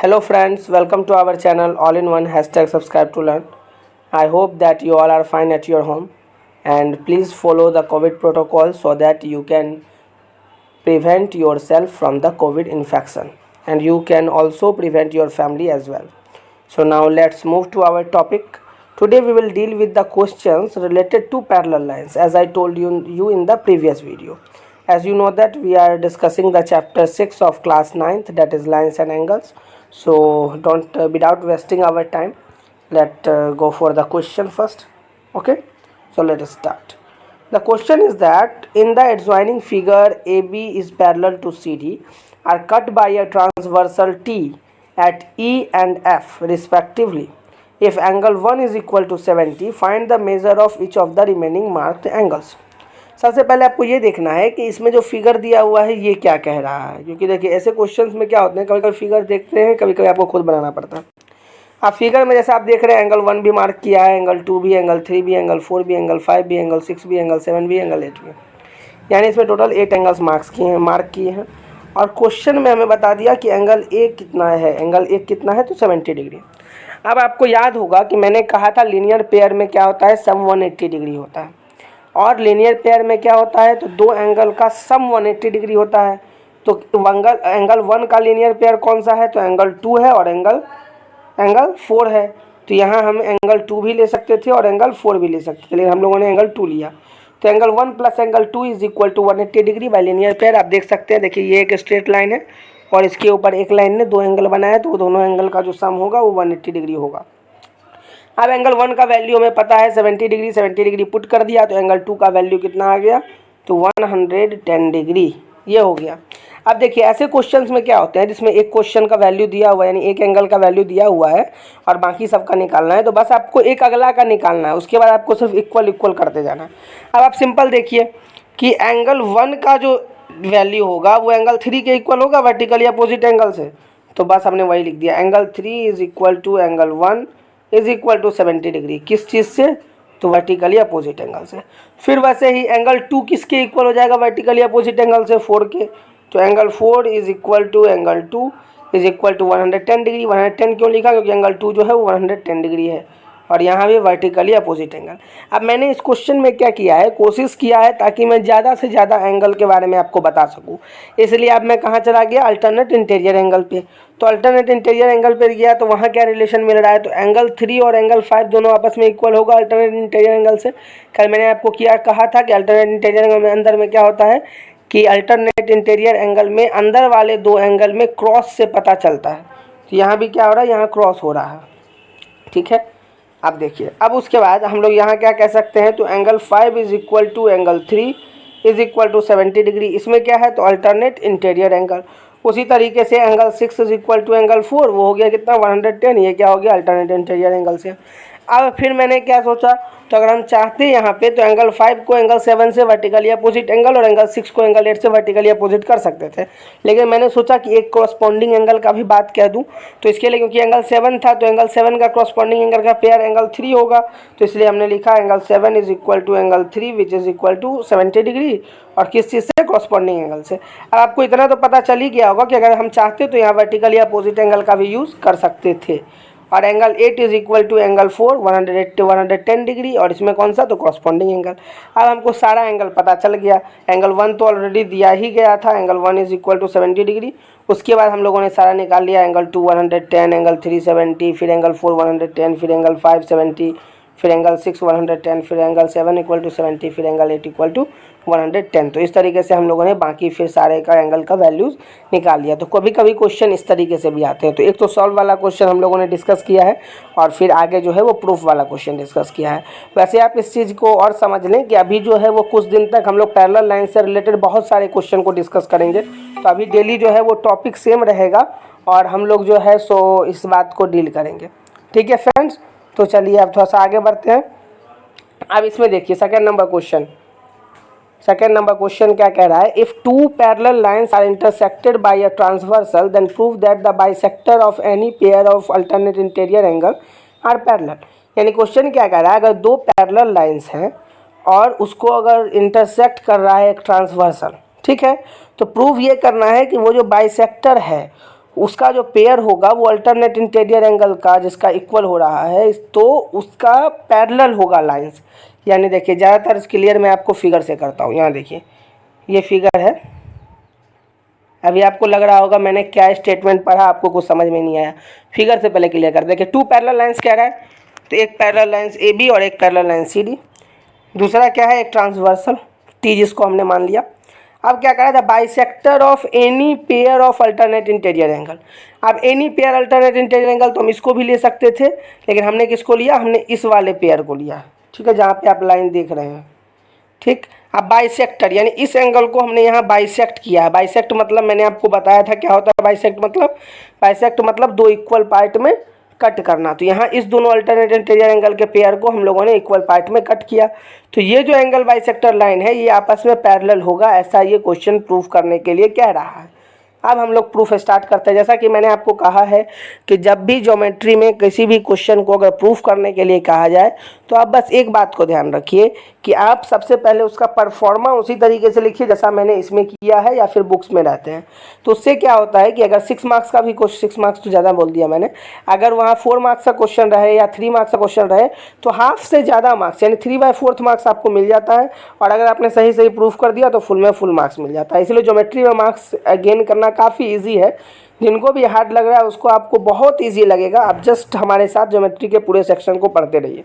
Hello friends, welcome to our channel all in one #subscribe to learn. I hope that you all are fine at your home and please follow the COVID protocol so that you can prevent yourself from the COVID infection and you can also prevent your family as well. So now let's move to our topic. Today we will deal with the questions related to parallel lines as I told you in the previous video. As you know that we are discussing the chapter 6 of class 9th, that is lines and angles. So don't without wasting our time, let go for the question first. Okay, so let us start. The question is that in the adjoining figure AB is parallel to CD are cut by a transversal T at E and F respectively. If angle 1 is equal to 70, find the measure of each of the remaining marked angles. सबसे पहले आपको ये देखना है कि इसमें जो figure दिया हुआ है ये क्या कह रहा है, क्योंकि देखिए ऐसे क्वेश्चंस में क्या होते हैं, कभी कभी फिगर देखते हैं, कभी कभी आपको खुद बनाना पड़ता है। आप फिगर में जैसे आप देख रहे हैं एंगल 1 भी मार्क किया है, एंगल 2 भी, एंगल 3 भी, एंगल 4 भी, एंगल 5 भी, एंगल 6 भी, एंगल 7 भी, एंगल 8 भी, यानी इसमें टोटल 8 एंगल्स मार्क किए हैं। और क्वेश्चन में हमें बता दिया कि एंगल ए कितना है, एंगल ए कितना है तो 70 डिग्री। अब आपको याद होगा कि मैंने कहा था लीनियर पेयर में क्या होता है, सम 180 डिग्री होता है, और लीनियर पेयर में क्या होता है तो दो एंगल का सम 180 डिग्री होता है। तो एंगल 1 का लीनियर पेयर कौन सा है, तो एंगल 2 है और एंगल 4 है। तो यहाँ हम एंगल 2 भी ले सकते थे और एंगल 4 भी ले सकते थे, लेकिन हम लोगों ने एंगल 2 लिया। तो angle 1 plus angle 2 is equal to 180 degree by linear pair. आप देख सकते हैं, देखिए ये एक स्ट्रेट लाइन है और इसके ऊपर एक लाइन ने दो एंगल बनाया, तो दोनों एंगल का जो सम होगा वो 180 डिग्री होगा। अब एंगल 1 का वैल्यू हमें पता है 70 डिग्री, 70 डिग्री पुट कर दिया तो एंगल 2 का वैल्यू कितना आ गया, तो 110 डिग्री ये हो गया। अब देखिए ऐसे क्वेश्चंस में क्या होते हैं जिसमें एक क्वेश्चन का वैल्यू दिया हुआ है, यानी एक एंगल का वैल्यू दिया हुआ है और बाकी सबका निकालना है, तो बस आपको एक अगला का निकालना है, उसके बाद आपको सिर्फ इक्वल करते जाना है। अब आप सिंपल देखिए कि एंगल 1 का जो वैल्यू होगा वो एंगल 3 के इक्वल होगा वर्टिकली अपोजिट एंगल से, तो बस हमने वही लिख दिया, angle 3 is equal to angle 1 is equal to 70 degree. किस चीज़ से, तो वर्टिकली अपोजिट एंगल से। फिर वैसे ही एंगल 2 किसके इक्वल हो जाएगा वर्टिकली अपोजिट एंगल से, 4 के, तो angle 4 is equal to angle 2 is equal to 110 degree. 110 क्यों लिखा, क्योंकि एंगल 2 जो है वो 110 डिग्री है और यहाँ भी वर्टिकली अपोजिट एंगल। अब मैंने इस क्वेश्चन में क्या किया है, कोशिश किया है ताकि मैं ज़्यादा से ज़्यादा एंगल के बारे में आपको बता सकूँ, इसलिए अब मैं कहाँ चला गया, अल्टरनेट इंटीरियर एंगल पे। तो अल्टरनेट इंटीरियर एंगल पे गया तो वहाँ क्या रिलेशन मिल रहा है, तो एंगल 3 और एंगल 5 दोनों आपस में इक्वल होगा अल्टरनेट इंटीरियर एंगल से। कल मैंने आपको कहा था कि अल्टरनेट इंटीरियर एंगल में अंदर में क्या होता है कि अल्टरनेट इंटीरियर एंगल में अंदर वाले दो एंगल में क्रॉस से पता चलता है। तो यहाँ भी क्या हो रहा है, यहाँ क्रॉस हो रहा है, ठीक है। अब देखिए, अब उसके बाद हम लोग यहाँ क्या कह सकते हैं, तो angle 5 is equal to angle 3 is equal to 70 degree. इसमें क्या है, तो अल्टरनेट इंटीरियर एंगल। उसी तरीके से angle 6 is equal to angle 4, वो हो गया कितना, 110, ये क्या हो गया, अल्टरनेट इंटीरियर एंगल से। अब फिर मैंने क्या सोचा, तो अगर हम चाहते हैं यहाँ पे तो एंगल 5 को एंगल 7 से वर्टिकली अपोजिट एंगल और एंगल 6 को एंगल 8 से वर्टिकली अपोजिट कर सकते थे, लेकिन मैंने सोचा कि एक कॉरस्पॉन्डिंग एंगल का भी बात कह दूँ, तो इसके लिए क्योंकि एंगल 7 था तो एंगल 7 का कॉरस्पॉन्डिंग एंगल का पेयर एंगल 3 होगा, तो इसलिए हमने लिखा angle 7 is equal to angle 3 which is equal to 70 degree, और किस चीज़ से, कॉरस्पॉन्डिंग एंगल से। अब आपको इतना तो पता चल ही गया होगा कि अगर हम चाहते तो यहाँ वर्टिकली अपोजिट एंगल का भी यूज़ कर सकते थे। और angle 8 is equal to angle 4 110 degree, और इसमें कौन सा, तो कॉरस्पॉन्डिंग एंगल। अब हमको सारा एंगल पता चल गया। एंगल 1 तो ऑलरेडी दिया ही गया था, angle 1 is equal to 70 degree. उसके बाद हम लोगों ने सारा निकाल लिया, एंगल 2 110, एंगल 3 70, फिर एंगल 4 110, फिर एंगल 5 70, फिर एंगल 6 110, फिर एंगल 7 इक्वल टू 70, फिर एंगल 8 इक्वल टू 110। तो इस तरीके से हम लोगों ने बाकी फिर सारे का एंगल का वैल्यूज़ निकाल लिया। तो कभी कभी क्वेश्चन इस तरीके से भी आते हैं। तो एक तो सॉल्व वाला क्वेश्चन हम लोगों ने डिस्कस किया है और फिर आगे जो है वो प्रूफ वाला क्वेश्चन डिस्कस किया है। वैसे आप इस चीज़ को और समझ लें कि अभी जो है वो कुछ दिन तक हम लोग पैरेलल लाइन से रिलेटेड बहुत सारे क्वेश्चन को डिस्कस करेंगे। तो अभी डेली जो है वो टॉपिक सेम रहेगा और हम लोग जो है सो इस बात को डील करेंगे, ठीक है फ्रेंड्स। तो चलिए अब थोड़ा सा आगे बढ़ते हैं। अब इसमें देखिए सेकंड नंबर क्वेश्चन क्या कह रहा है, if two parallel lines are intersected by a transversal then prove that the bisector of any pair of alternate interior angle are parallel. यानी क्वेश्चन क्या कह रहा है, अगर दो पैरेलल लाइंस हैं और उसको अगर इंटरसेक्ट कर रहा है एक ट्रांसवर्सल, ठीक है, तो प्रूव ये करना है कि वो जो बाइसेक्टर है उसका जो पेयर होगा वो अल्टरनेट इंटीरियर एंगल का जिसका इक्वल हो रहा है तो उसका पैरेलल होगा लाइंस। यानी देखिए ज़्यादातर क्लियर मैं आपको फिगर से करता हूँ। यहाँ देखिए ये फिगर है, अभी आपको लग रहा होगा मैंने क्या स्टेटमेंट पढ़ा, आपको कुछ समझ में नहीं आया। फिगर से पहले क्लियर कर देखिए, टू पैरेलल लाइंस कह रहा है तो एक पैरेलल लाइंस ए बी और एक पैरेलल लाइन सी डी। दूसरा क्या है, एक ट्रांसवर्सल टी जिसको हमने मान लिया। अब क्या करा था, bisector of any pair of alternate interior angle. अब any pair alternate interior angle तो हम इसको भी ले सकते थे, लेकिन हमने किसको लिया, हमने इस वाले पेयर को लिया, ठीक है, जहाँ पे आप लाइन देख रहे हैं, ठीक। अब बाइसेक्टर यानी इस एंगल को हमने यहाँ बाइसेक्ट किया है। बाइसेक्ट मतलब मैंने आपको बताया था क्या होता है बाइसेक्ट मतलब, बाइसेक्ट मतलब दो इक्वल पार्ट में कट करना। तो यहाँ इस दोनों अल्टरनेट इंटीरियर एंगल के पेयर को हम लोगों ने इक्वल पार्ट में कट किया। तो ये जो एंगल बाइसेक्टर लाइन है ये आपस में पैरेलल होगा, ऐसा ये क्वेश्चन प्रूफ करने के लिए कह रहा है। अब हम लोग प्रूफ स्टार्ट करते हैं। जैसा कि मैंने आपको कहा है कि जब भी ज्योमेट्री में किसी भी क्वेश्चन को अगर प्रूफ करने के लिए कहा जाए तो आप बस एक बात को ध्यान रखिए कि आप सबसे पहले उसका परफॉर्मा उसी तरीके से लिखिए जैसा मैंने इसमें किया है या फिर बुक्स में रहते हैं। तो उससे क्या होता है कि अगर 6 मार्क्स का भी क्वेश्चन, 6 मार्क्स तो ज़्यादा बोल दिया मैंने, अगर वहाँ 4 मार्क्स का क्वेश्चन रहे या 3 मार्क्स का क्वेश्चन रहे तो हाफ से ज़्यादा मार्क्स यानी 3/4 मार्क्स आपको मिल जाता है। और अगर आपने सही सही प्रूफ कर दिया तो फुल में फुल मार्क्स मिल जाता है। इसलिए ज्योमेट्री में मार्क्स गेन करना काफ़ी ईजी है। जिनको भी हार्ड लग रहा है उसको आपको बहुत ईजी लगेगा। आप जस्ट हमारे साथ ज्योमेट्री के पूरे सेक्शन को पढ़ते रहिए।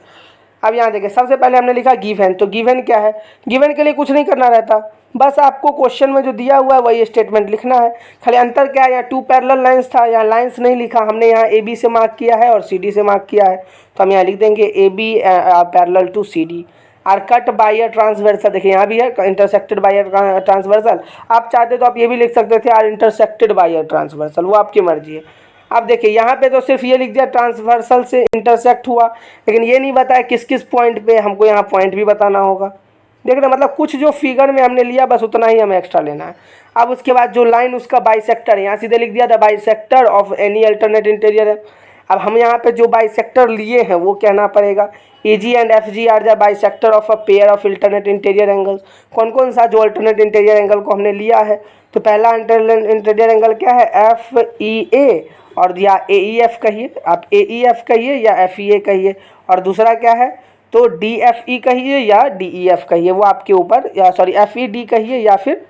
अब यहाँ देखिए, सबसे पहले हमने लिखा गिवन। तो गिवन क्या है, गिवन के लिए कुछ नहीं करना रहता, बस आपको क्वेश्चन में जो दिया हुआ है वही स्टेटमेंट लिखना है। खाली अंतर क्या है, यहाँ 2 पैरेलल लाइंस था, यहाँ लाइंस नहीं लिखा, हमने यहाँ ए बी से मार्क किया है और सी डी से मार्क किया है। तो हम यहाँ लिख देंगे A B parallel to C D are cut by a transversal. देखिए यहाँ भी है इंटरसेक्टेड बाय अ ट्रांसवर्सल। आप चाहते तो आप ये भी लिख सकते थे are intersected by a transversal, वो आपकी मर्जी है। अब देखिए यहाँ पे तो सिर्फ ये लिख दिया ट्रांसवर्सल से इंटरसेक्ट हुआ, लेकिन ये नहीं बताया किस किस पॉइंट पे, हमको यहाँ पॉइंट भी बताना होगा। देख रहे मतलब कुछ जो फिगर में हमने लिया बस उतना ही हमें एक्स्ट्रा लेना है। अब उसके बाद जो लाइन उसका बाइसेक्टर है, यहाँ सीधे लिख दिया the bisector of any alternate interior है। अब हम यहाँ पे जो बाइसेक्टर लिए हैं वो कहना पड़ेगा A G and F G are the bisector of a pair of alternate interior angles. कौन कौन सा जो अल्टरनेट इंटीरियर एंगल को हमने लिया है, तो पहला इंटीरियर एंगल क्या है, एफ ई ए और या ए ई एफ कहिए, आप ए ई एफ कहिए या एफ ई ए कहिए। और दूसरा क्या है, तो डी एफ ई कहिए या डी ई एफ कहिए, वो आपके ऊपर, या सॉरी एफ ई डी कहिए या फिर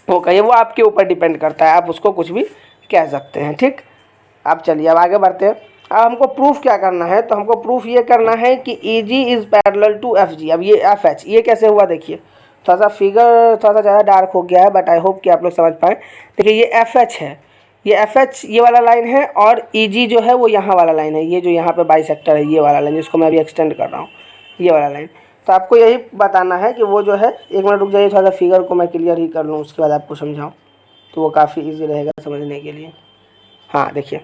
वो कहिए, वो आपके ऊपर डिपेंड करता है, आप उसको कुछ भी कह सकते हैं, ठीक। अब चलिए अब आगे बढ़ते हैं। अब हमको प्रूफ क्या करना है, तो हमको प्रूफ ये करना है कि E G is parallel to F G. अब ये एफ एच ये कैसे हुआ, देखिए थोड़ा सा फिगर थोड़ा सा ज़्यादा डार्क हो गया है, बट आई होप कि आप लोग समझ पाएँ। देखिए ये एफ एच है, ये एफ एच ये वाला लाइन है, और ई जी जो है वो यहाँ वाला लाइन है, ये जो यहाँ पे बाइसेक्टर है ये वाला लाइन, जिसको मैं अभी एक्सटेंड कर रहा हूँ, ये वाला लाइन। तो आपको यही बताना है कि वो जो है, एक मिनट रुक जाइए, थोड़ा सा फिगर को मैं क्लियर ही कर लूँ, उसके बाद आपको समझाऊँ तो वो काफ़ी ईजी रहेगा समझने के लिए। हाँ देखिए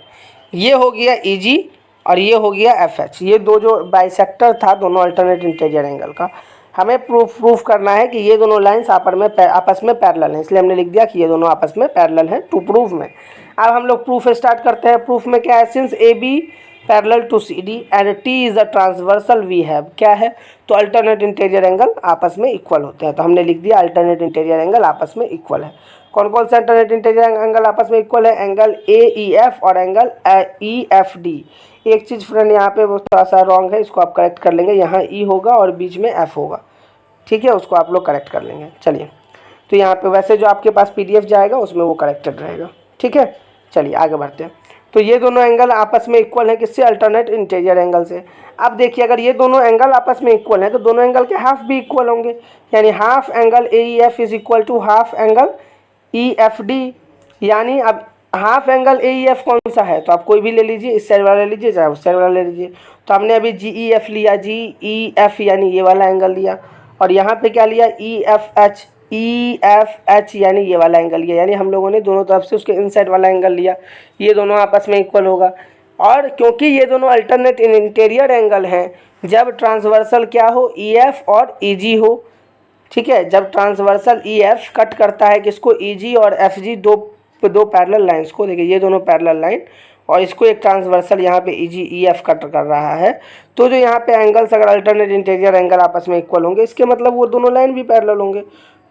ये हो गया ई जी और ये हो गया एफ एच, ये दो जो बाइसेक्टर था दोनों अल्टरनेट इंटीरियर एंगल का, हमें प्रूफ करना है कि ये दोनों लाइंस आपस में पैरेलल हैं, इसलिए हमने लिख दिया कि ये दोनों आपस में पैरेलल हैं टू प्रूफ में। अब हम लोग प्रूफ स्टार्ट करते हैं। प्रूफ में क्या है, since A B parallel to C D and T is a transversal we have, क्या है, तो अल्टरनेट इंटीरियर एंगल आपस में इक्वल होते हैं। तो हमने लिख दिया अल्टरनेट इंटीरियर एंगल आपस में इक्वल है। कौन कौन से अल्टरनेट इंटीरियर एंगल आपस में इक्वल है, एंगल ए ई एफ और एंगल ई एफ डी। एक चीज़ फ्रेंड यहाँ पे थोड़ा सा रॉन्ग है, इसको आप करेक्ट कर लेंगे, यहाँ ई होगा और बीच में एफ होगा, ठीक है, उसको आप लोग करेक्ट कर लेंगे। चलिए तो यहाँ पे वैसे जो आपके पास पीडीएफ जाएगा उसमें वो करेक्टेड रहेगा, ठीक है। चलिए आगे बढ़ते हैं। तो ये दोनों एंगल आपस में इक्वल है किससे, अल्टरनेट इंटीरियर एंगल से। अब देखिए अगर ये दोनों एंगल आपस में इक्वल हैं तो दोनों एंगल के हाफ भी इक्वल होंगे, यानी half angle A E F is equal to half angle E F D. यानी अब half angle A E F कौन सा है, तो आप कोई भी ले लीजिए, इस साइड वाला ले लीजिए चाहे उस साइड वाला ले लीजिए। तो हमने अभी जी ई एफ लिया, जी ई एफ यानी ये वाला एंगल लिया, और यहाँ पे क्या लिया, ई एफ एच यानी ये वाला एंगल लिया, यानी हम लोगों ने दोनों तरफ से उसके इनसाइड वाला एंगल लिया। ये दोनों आपस में इक्वल होगा, और क्योंकि ये दोनों अल्टरनेट इंटीरियर एंगल हैं, जब ट्रांसवर्सल क्या हो, ई एफ और ई जी हो, ठीक है, जब ट्रांसवर्सल ई एफ कट करता है किसको, ई जी और एफ जी, दो पैरेलल लाइंस को। देखिए ये दोनों पैरेलल लाइन और इसको एक ट्रांसवर्सल यहाँ पे ई जी ई एफ कट कर रहा है, तो जो यहाँ पे एंगल्स अगर अल्टरनेट इंटीरियर एंगल आपस में इक्वल होंगे, इसके मतलब वो दोनों लाइन भी पैरेलल होंगे।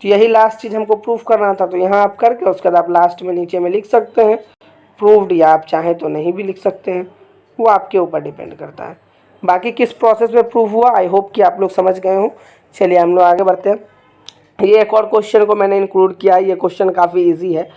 तो यही लास्ट चीज़ हमको प्रूफ करना था। तो यहाँ आप करके उसके बाद आप लास्ट में नीचे में लिख सकते हैं प्रूव्ड, या आप चाहें तो नहीं भी लिख सकते हैं, वो आपके ऊपर डिपेंड करता है। बाकी किस प्रोसेस में प्रूव हुआ, आई होप कि आप लोग समझ गए हों। चलिए हम लोग आगे बढ़ते हैं। ये एक और क्वेश्चन को मैंने इंक्लूड किया, ये क्वेश्चन काफ़ी इजी है।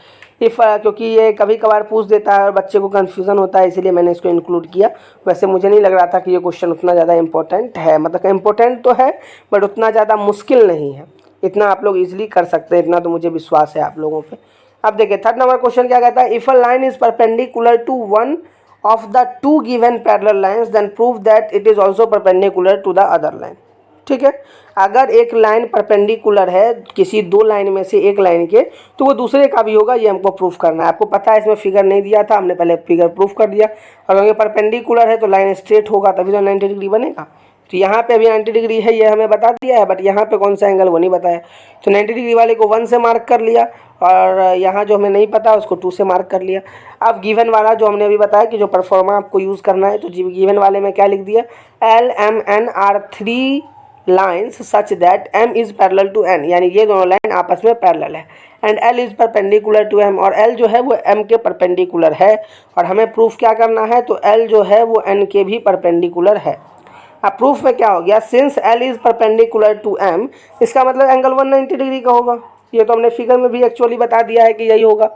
क्योंकि ये कभी कभार पूछ देता है और बच्चे को कन्फ्यूज़न होता है, इसीलिए मैंने इसको इंक्लूड किया। वैसे मुझे नहीं लग रहा था कि ये क्वेश्चन उतना ज़्यादा इंपॉर्टेंट है, मतलब इम्पोर्टेंट तो है बट उतना ज़्यादा मुश्किल नहीं है, इतना आप लोग इजीली कर सकते हैं, इतना तो मुझे विश्वास है आप लोगों पे। अब देखिए थर्ड नंबर क्वेश्चन क्या कहता है, if a line is perpendicular to one of the two given parallel lines then prove that it is also perpendicular to the other line. ठीक है, अगर एक लाइन परपेंडिकुलर है किसी दो लाइन में से एक लाइन के, तो वो दूसरे का भी होगा, ये हमको प्रूफ करना है। आपको पता है इसमें फिगर नहीं दिया था, हमने पहले फिगर प्रूफ कर दिया। और अगर परपेंडिकुलर है तो लाइन स्ट्रेट होगा, तभी तो 90 डिग्री बनेगा। तो यहाँ पे अभी 90 डिग्री है, ये हमें बता दिया है, बट यहाँ पे कौन सा एंगल वो नहीं बताया। तो 90 डिग्री वाले को 1 से मार्क कर लिया, और यहाँ जो हमें नहीं पता उसको 2 से मार्क कर लिया। अब गिवन वाला जो हमने अभी बताया कि जो परफॉर्मा आपको यूज़ करना है, तो गिवन वाले में क्या लिख दिया, L M N are 3 lines such that m is parallel to n, यानी ये दोनों लाइन आपस में पैरेलल है, and l is perpendicular to m, और l जो है वो m के परपेंडिकुलर है। और हमें प्रूफ क्या करना है, तो l जो है वो n के भी परपेंडिकुलर है। अब प्रूफ में क्या हो गया, since l is perpendicular to m, इसका मतलब एंगल 190 डिग्री का होगा। ये तो हमने फिगर में भी एक्चुअली बता दिया है कि यही होगा।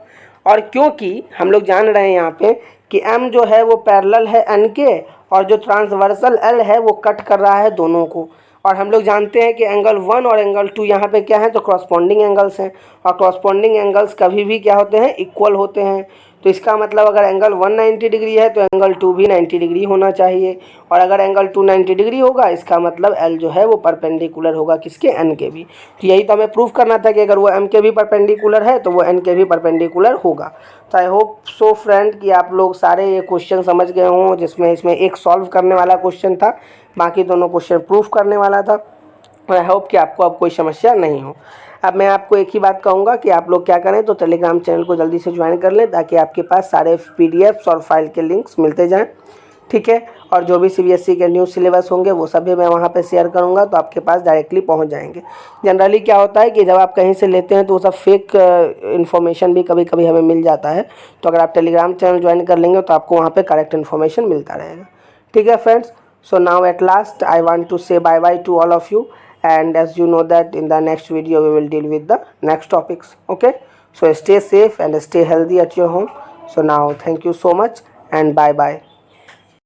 और क्योंकि हम लोग जान रहे हैं यहाँ पे कि m जो है वो पैरेलल है n के, और जो ट्रांसवर्सल l है वो कट कर रहा है दोनों को। और हम लोग जानते हैं कि एंगल 1 और एंगल 2 यहाँ पे क्या है, तो क्रॉसपॉन्डिंग एंगल्स हैं, और क्रॉसपॉन्डिंग एंगल्स कभी भी क्या होते हैं, इक्वल होते हैं। तो इसका मतलब अगर एंगल 190 डिग्री है तो एंगल 2 भी 90 डिग्री होना चाहिए, और अगर एंगल 2 90 डिग्री होगा, इसका मतलब l जो है वो परपेंडिकुलर होगा किसके, n के भी। तो यही तो हमें प्रूफ करना था कि अगर वो m के भी परपेंडिकुलर है तो वो n के भी परपेंडिकुलर होगा। तो आई होप सो फ्रेंड कि आप लोग सारे ये क्वेश्चन समझ गए हों, जिसमें इसमें एक सॉल्व करने वाला क्वेश्चन था, बाकी दोनों क्वेश्चन प्रूफ करने वाला था। और आई होप कि आपको अब कोई समस्या नहीं हो। अब मैं आपको एक ही बात कहूँगा कि आप लोग क्या करें, तो टेलीग्राम चैनल को जल्दी से ज्वाइन कर लें, ताकि आपके पास सारे पीडीएफ्स और फाइल के लिंक्स मिलते जाएं। ठीक है, और जो भी सीबीएसई के न्यू सिलेबस होंगे वो सभी मैं वहाँ पे शेयर करूँगा, तो आपके पास डायरेक्टली पहुँच जाएंगे। जनरली क्या होता है कि जब आप कहीं से लेते हैं तो वो सब फेक इन्फॉर्मेशन भी कभी कभी हमें मिल जाता है, तो अगर आप टेलीग्राम चैनल ज्वाइन कर लेंगे तो आपको वहाँ पर करेक्ट इन्फॉर्मेशन मिलता रहेगा। ठीक है friends, so now at last I want to say bye bye to all of you, and as you know that in the next video we will deal with the next topics. Okay, so stay safe and stay healthy at your home. So now thank you so much and bye bye.